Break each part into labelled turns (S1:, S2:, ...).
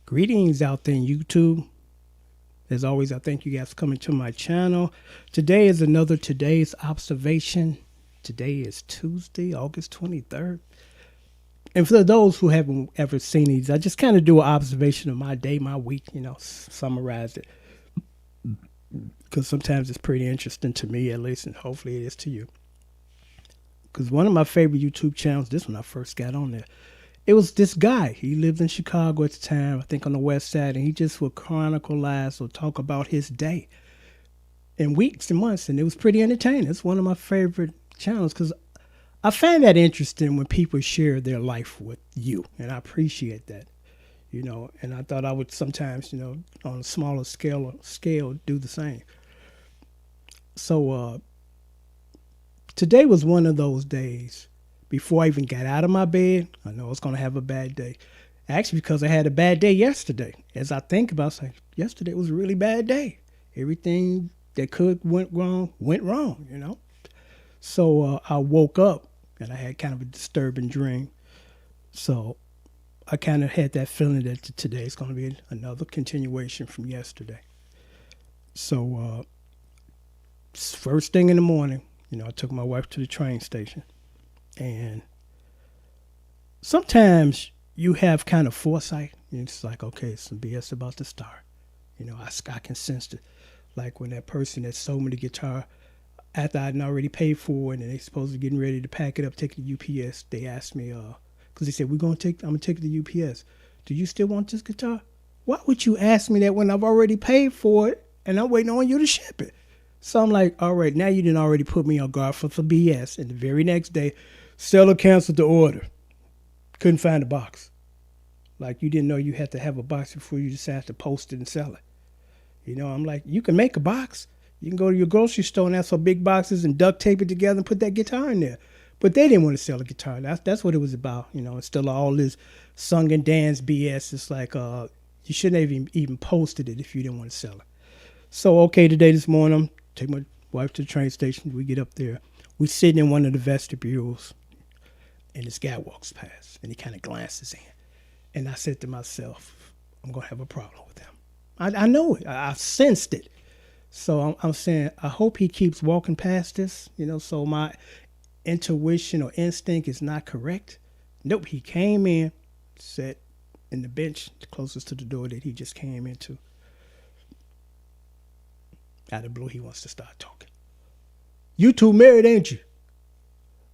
S1: Greetings out there in YouTube. As always, I thank you guys for coming to my channel. Today is another Today's Observation. Today is Tuesday, August 23rd. And for those who haven't ever seen these, I just kind of do an observation of my day, my week, summarize it. Because sometimes it's pretty interesting to me, at least, and hopefully it is to you. Because one of my favorite YouTube channels, this when I first got on there, it was this guy. He lived in Chicago at the time, I think on the west side, and he just would chronicle lives or talk about his day in weeks and months, and it was pretty entertaining. It's one of my favorite channels because I find that interesting when people share their life with you, and I appreciate that, and I thought I would sometimes, on a smaller scale do the same. So today was one of those days. Before I even got out of my bed, I know I was going to have a bad day. Actually, because I had a bad day yesterday. As I think about it, yesterday was a really bad day. Everything that could went wrong. So I woke up and I had kind of a disturbing dream. So I kind of had that feeling that today is going to be another continuation from yesterday. So first thing in the morning, I took my wife to the train station. And sometimes you have kind of foresight. It's like, okay, some BS about to start. I can sense it. Like when that person that sold me the guitar, after I'd already paid for it, and they supposed to getting ready to pack it up, take it to UPS, they asked me, because they said, I'm going to take it to UPS. Do you still want this guitar? Why would you ask me that when I've already paid for it and I'm waiting on you to ship it? So I'm like, all right, now you didn't already put me on guard for BS. And the very next day, seller canceled the order. Couldn't find a box. Like you didn't know you had to have a box before you decided to post it and sell it. I'm like, you can make a box. You can go to your grocery store and ask for big boxes and duct tape it together and put that guitar in there. But they didn't want to sell a guitar. That's what it was about. Instead of all this sung and dance BS, it's like you shouldn't have even posted it if you didn't want to sell it. So, okay, this morning, take my wife to the train station. We get up there. We sitting in one of the vestibules. And this guy walks past, and he kind of glances in. And I said to myself, I'm going to have a problem with him. I know it. I sensed it. So I'm saying, I hope he keeps walking past this, so my intuition or instinct is not correct. Nope, he came in, sat in the bench closest to the door that he just came into. Out of the blue, he wants to start talking. You two married, ain't you?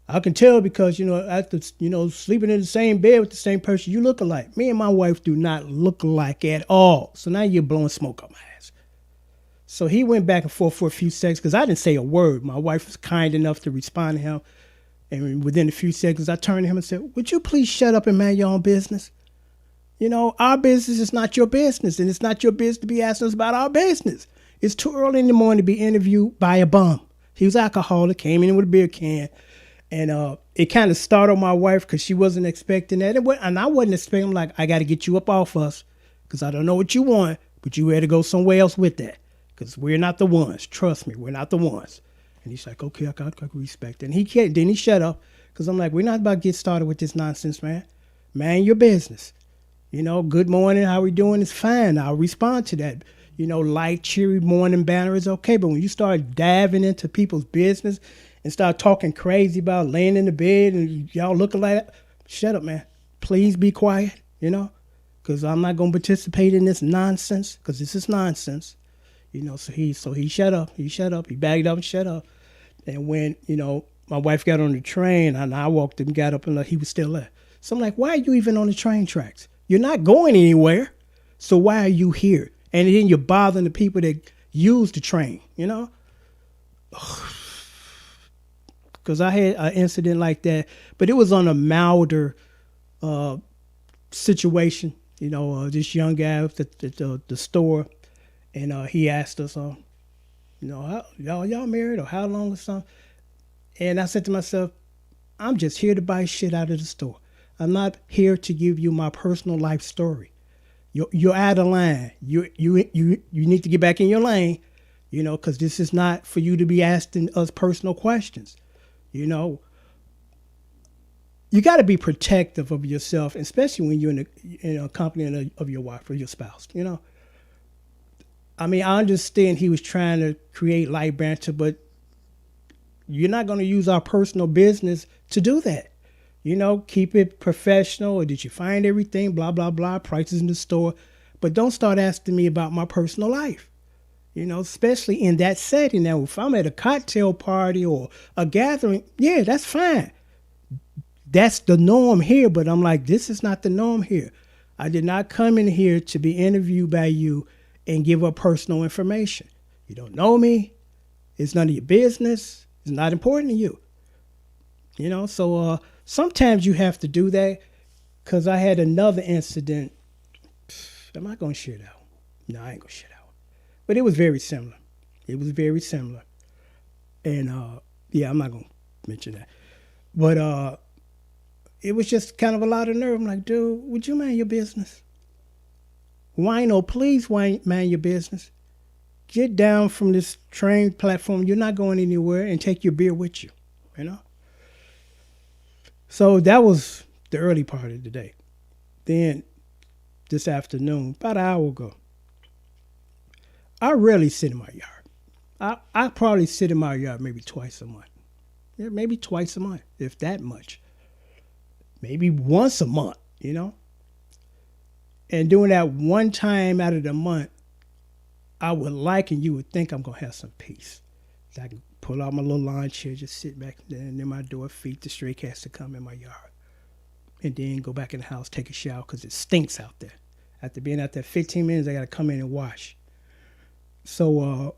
S1: I can tell because, after, sleeping in the same bed with the same person, you look alike. Me and my wife do not look alike at all. So now you're blowing smoke up my ass. So he went back and forth for a few seconds because I didn't say a word. My wife was kind enough to respond to him. And within a few seconds, I turned to him and said, would you please shut up and mind your own business? Our business is not your business. And it's not your business to be asking us about our business. It's too early in the morning to be interviewed by a bum. He was alcoholic, came in with a beer can. And it kind of startled my wife because she wasn't expecting that. And I wasn't expecting, like, I got to get you up off us because I don't know what you want, but you had to go somewhere else with that because we're not the ones. Trust me, we're not the ones. And he's like, okay, I can respect it. And he can't. Then he shut up because I'm like, we're not about to get started with this nonsense, man. Mind your business. Good morning, how we doing is fine. I'll respond to that. Light, cheery morning banner is okay. But when you start diving into people's business and start talking crazy about laying in the bed and y'all looking like that, shut up, man. Please be quiet, because I'm not going to participate in this nonsense because this is nonsense. So he shut up. He shut up. He bagged up and shut up. And when, my wife got on the train and I walked and got up and he was still there. So I'm like, why are you even on the train tracks? You're not going anywhere. So why are you here? And then you're bothering the people that use the train, Because I had an incident like that, but it was on a milder situation. This young guy was at the store, and he asked us, how, y'all married or how long or something? And I said to myself, I'm just here to buy shit out of the store. I'm not here to give you my personal life story. You're out of line. You need to get back in your lane, because this is not for you to be asking us personal questions. you got to be protective of yourself, especially when you're in a company of your wife or your spouse. I mean, I understand he was trying to create light banter, but you're not going to use our personal business to do that. Keep it professional. Or did you find everything? Blah, blah, blah. Prices in the store. But don't start asking me about my personal life. Especially in that setting. Now, if I'm at a cocktail party or a gathering, yeah, that's fine. That's the norm here. But I'm like, this is not the norm here. I did not come in here to be interviewed by you and give up personal information. You don't know me. It's none of your business. It's not important to you. So sometimes you have to do that, because I had another incident. Am I going to share that one? No, I ain't going to share that one. But it was very similar. And, yeah, I'm not going to mention that. But it was just kind of a lot of nerve. I'm like, dude, would you mind your business? Wino, please mind your business. Get down from this train platform. You're not going anywhere, and take your beer with you, So that was the early part of the day. Then this afternoon, about an hour ago, I rarely sit in my yard. I probably sit in my yard maybe twice a month. Yeah, maybe twice a month, if that much. Maybe once a month, And doing that one time out of the month, I would like, and you would think, I'm going to have some peace. I can pull out my little lawn chair, just sit back there in my door, feed the stray cats to come in my yard. And then go back in the house, take a shower, because it stinks out there. After being out there 15 minutes, I got to come in and wash. So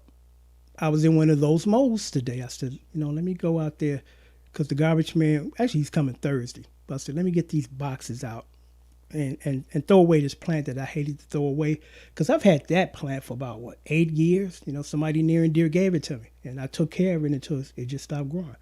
S1: I was in one of those modes today. I said, let me go out there, because the garbage man, actually he's coming Thursday. But I said, let me get these boxes out and throw away this plant that I hated to throw away. Because I've had that plant for about, 8 years? Somebody near and dear gave it to me. And I took care of it until it just stopped growing.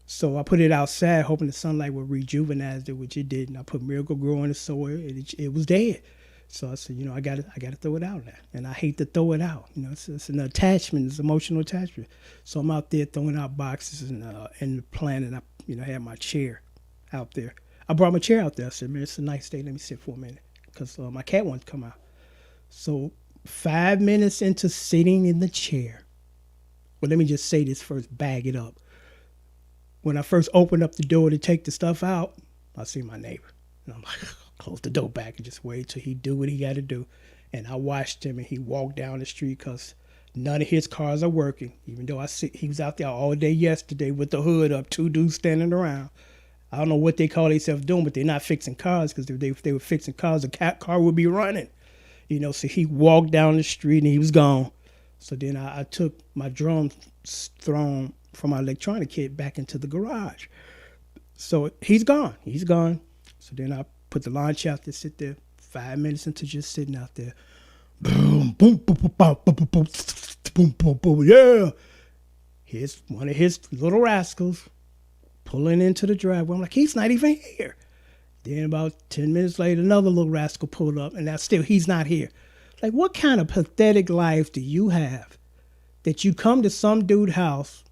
S1: So I put it outside, hoping the sunlight would rejuvenate it, which it did. And I put Miracle-Gro in the soil, and it was dead. So I said, I got to throw it out now. And I hate to throw it out. It's an attachment, it's an emotional attachment. So I'm out there throwing out boxes and the plant, and I had my chair out there. I brought my chair out there. I said, man, it's a nice day. Let me sit for a minute, because my cat wants to come out. So 5 minutes into sitting in the chair, well, let me just say this first, bag it up. When I first opened up the door to take the stuff out, I see my neighbor. And I'm like, close the door back and just wait till he do what he got to do. And I watched him, and he walked down the street, because none of his cars are working. Even though he was out there all day yesterday with the hood up, 2 dudes standing around. I don't know what they call themselves doing, but they're not fixing cars, because if they were fixing cars, the car would be running. So he walked down the street, and he was gone. So then I took my drum throne from my electronic kit back into the garage. So he's gone. So then I put the lawn chair out there, sit there 5 minutes into just sitting out there. Boom, boom, boom, boom, boom, boom, boom, boom, boom, boom, yeah. Here's one of his little rascals pulling into the driveway. I'm like, he's not even here. Then about 10 minutes later, another little rascal pulled up, and he's not here. Like, what kind of pathetic life do you have that you come to some dude's house,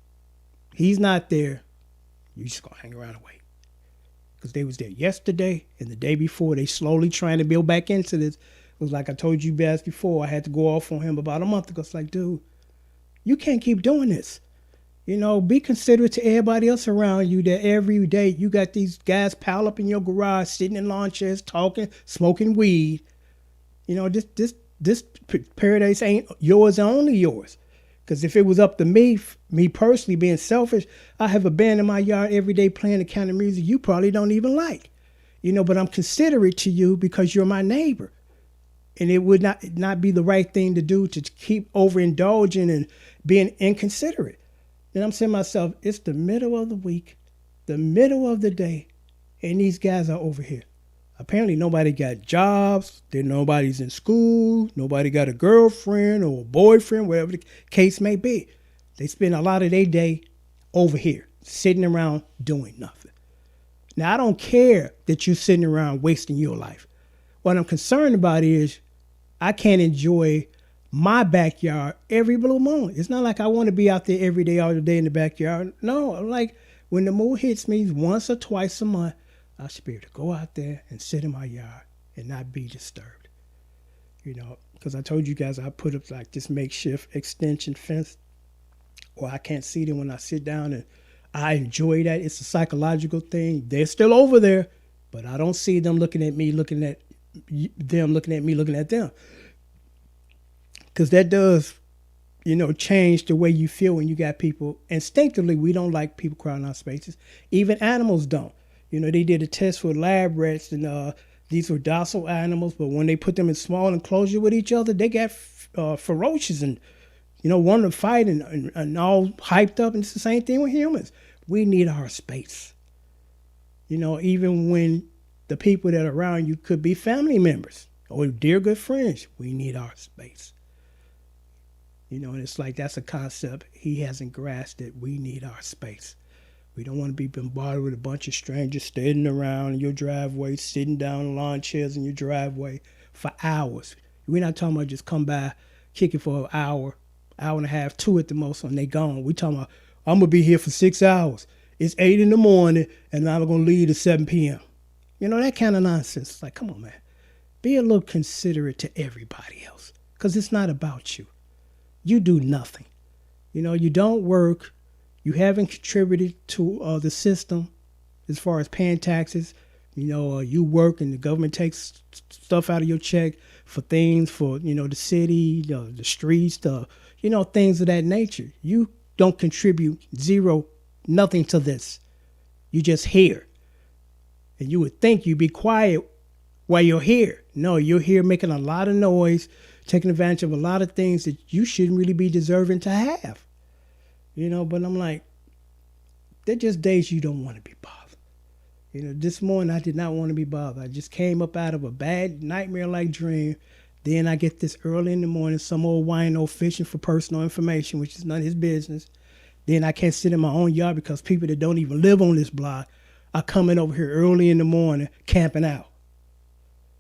S1: he's not there, you just gonna hang around and wait? Because they was there yesterday and the day before. They slowly trying to build back into this. It was like I told you guys before, I had to go off on him about a month ago. It's like, dude, you can't keep doing this. Be considerate to everybody else around you, that every day you got these guys piled up in your garage, sitting in lawn chairs, talking, smoking weed. This paradise ain't yours, only yours. Because if it was up to me personally, being selfish, I have a band in my yard every day playing the kind of music you probably don't even like. But I'm considerate to you because you're my neighbor. And it would not be the right thing to do to keep overindulging and being inconsiderate. Then I'm saying to myself, it's the middle of the week, the middle of the day, and these guys are over here. Apparently nobody got jobs, then nobody's in school, nobody got a girlfriend or a boyfriend, whatever the case may be. They spend a lot of their day over here, sitting around doing nothing. Now, I don't care that you're sitting around wasting your life. What I'm concerned about is I can't enjoy my backyard every blue moon. It's not like I want to be out there every day, all day in the backyard. No, like when the mood hits me once or twice a month, I should be able to go out there and sit in my yard and not be disturbed. Because I told you guys I put up like this makeshift extension fence or I can't see them when I sit down, and I enjoy that. It's a psychological thing. They're still over there, but I don't see them looking at me, looking at them, looking at me, looking at them. Because that does, change the way you feel when you got people. Instinctively, we don't like people crowding our spaces. Even animals don't. They did a test for lab rats, and these were docile animals, but when they put them in small enclosure with each other, they got ferocious and wanting to fight and all hyped up. And it's the same thing with humans. We need our space. Even when the people that are around you could be family members or dear good friends, we need our space. And it's like that's a concept he hasn't grasped, that we need our space. We don't want to be bombarded with a bunch of strangers standing around in your driveway, sitting down in lawn chairs in your driveway for hours. We're not talking about just come by, kick it for an hour and a half, 2 at the most, and they gone. We talking about, I'm going to be here for 6 hours. It's 8 in the morning, and I'm going to leave at 7 p.m. That kind of nonsense. It's like, come on, man. Be a little considerate to everybody else, because it's not about you. You do nothing. You don't work. You haven't contributed to the system as far as paying taxes. You work and the government takes stuff out of your check for things for, the city, the streets, things of that nature. You don't contribute zero, nothing to this. You just here. And you would think you'd be quiet while you're here. No, you're here making a lot of noise, taking advantage of a lot of things that you shouldn't really be deserving to have. But I'm like, they're just days you don't want to be bothered. This morning I did not want to be bothered. I just came up out of a bad nightmare-like dream. Then I get this early in the morning, some old wino fishing for personal information, which is none of his business. Then I can't sit in my own yard because people that don't even live on this block are coming over here early in the morning, camping out.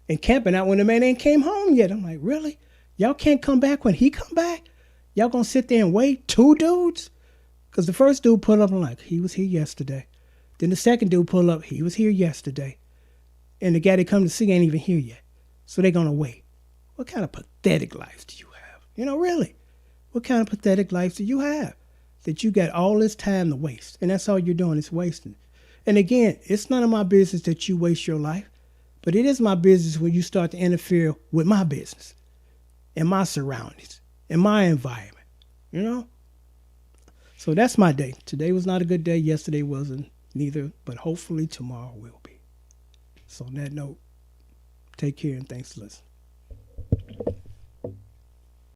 S1: And camping out when the man ain't came home yet. I'm like, really? Y'all can't come back when he come back? Y'all gonna sit there and wait? 2 dudes? Because the first dude pulled up and like, he was here yesterday. Then the second dude pulled up, he was here yesterday. And the guy that come to see ain't even here yet. So they're gonna wait. What kind of pathetic life do you have? Really? What kind of pathetic life do you have? That you got all this time to waste. And that's all you're doing is wasting. And again, it's none of my business that you waste your life. But it is my business when you start to interfere with my business and my surroundings and my environment. So that's my day. Today was not a good day. Yesterday wasn't neither. But hopefully tomorrow will be. So on that note, take care and thanks for listening.